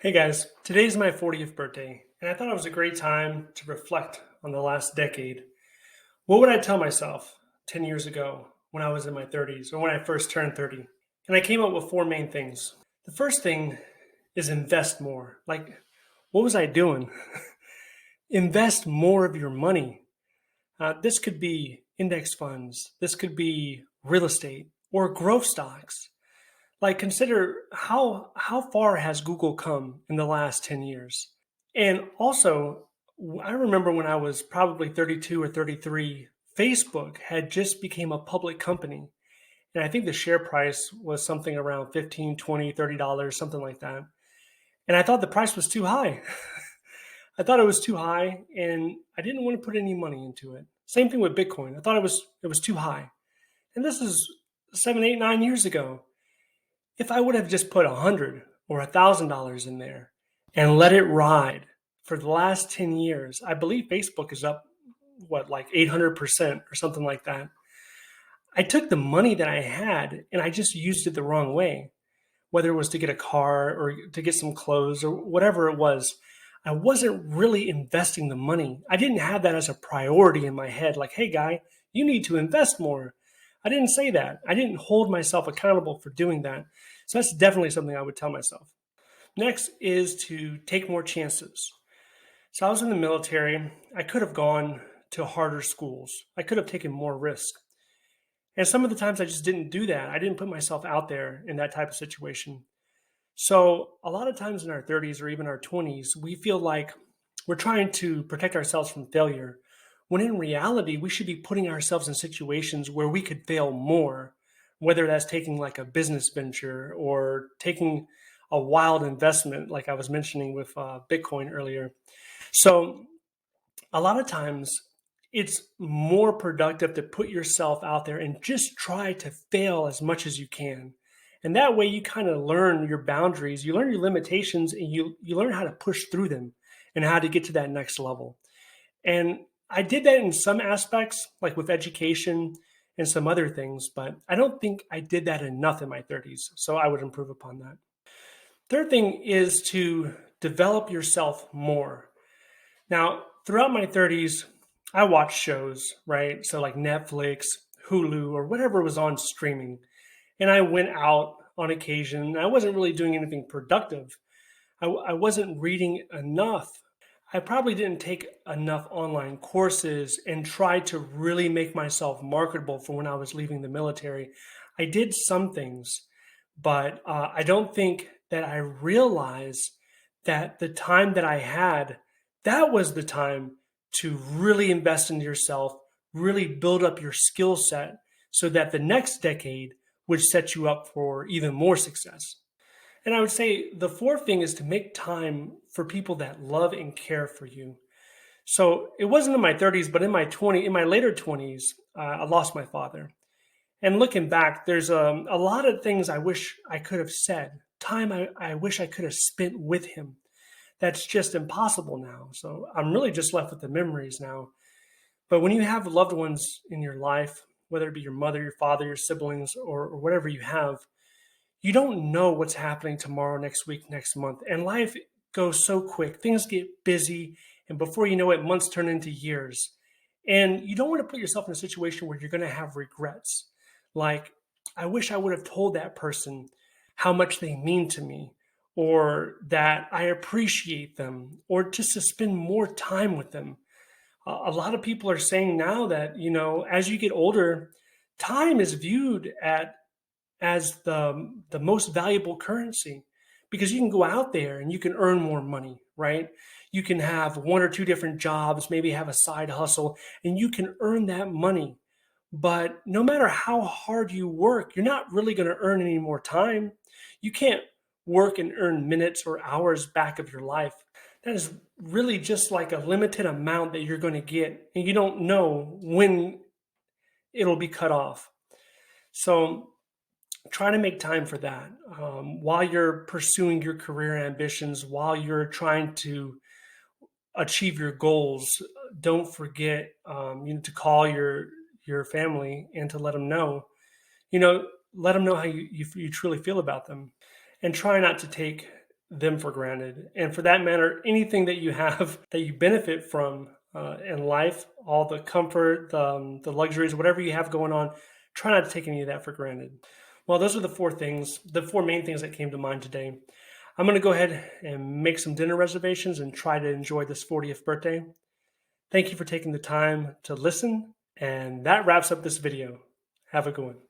Hey guys, today's my 40th birthday, and I thought it was a great time to reflect on the last decade. What would I tell myself 10 years ago when I was in my 30s or when I first turned 30? And I came up with four main things. The first thing is invest more. Like, what was I doing? Invest more of your money. This could be index funds, this could be real estate or growth stocks. Like consider how far has Google come in the last 10 years? And also, I remember when I was probably 32 or 33, Facebook had just became a public company. And I think the share price was something around 15, 20, $30, something like that. And I thought the price was too high. I thought it was too high and I didn't want to put any money into it. Same thing with Bitcoin. I thought it was too high. And this is 7, 8, 9 years ago. If I would have just put $100 or $1,000 in there and let it ride for the last 10 years, I believe Facebook is up, like 800% or something like that. I took the money that I had and I just used it the wrong way, whether it was to get a car or to get some clothes or whatever it was. I wasn't really investing the money. I didn't have that as a priority in my head, like, hey, guy, you need to invest more. I didn't say that. I didn't hold myself accountable for doing that. So that's definitely something I would tell myself. Next is to take more chances. So I was in the military. I could have gone to harder schools. I could have taken more risk. And some of the times I just didn't do that. I didn't put myself out there in that type of situation. So a lot of times in our 30s or even our 20s, we feel like we're trying to protect ourselves from failure, when in reality, we should be putting ourselves in situations where we could fail more, whether that's taking like a business venture or taking a wild investment, like I was mentioning with Bitcoin earlier. So a lot of times it's more productive to put yourself out there and just try to fail as much as you can. And that way you kind of learn your boundaries, you learn your limitations, and you learn how to push through them and how to get to that next level. And I did that in some aspects, like with education and some other things, but I don't think I did that enough in my 30s. So I would improve upon that. Third thing is to develop yourself more. Now, throughout my 30s, I watched shows, right? So like Netflix, Hulu, or whatever was on streaming. And I went out on occasion. I wasn't really doing anything productive. I wasn't reading enough. I probably didn't take enough online courses and try to really make myself marketable for when I was leaving the military. I did some things, but I don't think that I realized that the time that I had, that was the time to really invest into yourself, really build up your skill set so that the next decade would set you up for even more success. And I would say the fourth thing is to make time for people that love and care for you. So it wasn't in my 30s, but in my later 20s, I lost my father. And looking back, there's a lot of things I wish I could have said. Time I wish I could have spent with him. That's just impossible now. So I'm really just left with the memories now. But when you have loved ones in your life, whether it be your mother, your father, your siblings, or whatever you have, you don't know what's happening tomorrow, next week, next month. And life goes so quick. Things get busy. And before you know it, months turn into years. And you don't want to put yourself in a situation where you're going to have regrets. Like, I wish I would have told that person how much they mean to me, or that I appreciate them, or just to spend more time with them. A lot of people are saying now that, as you get older, time is viewed as the most valuable currency, because you can go out there and you can earn more money, right? You can have one or two different jobs, maybe have a side hustle, and you can earn that money. But no matter how hard you work, you're not really going to earn any more time. You can't work and earn minutes or hours back of your life. That is really just like a limited amount that you're going to get, and you don't know when it'll be cut off. So try to make time for that while you're pursuing your career ambitions, while you're trying to achieve your goals. Don't forget, to call your family and to let them know, let them know how you truly feel about them, and try not to take them for granted. And for that matter, anything that you have that you benefit from in life, all the comfort, the luxuries, whatever you have going on, try not to take any of that for granted. Well, those are the four main things that came to mind today. I'm going to go ahead and make some dinner reservations and try to enjoy this 40th birthday. Thank you for taking the time to listen, and that wraps up this video. Have a good one.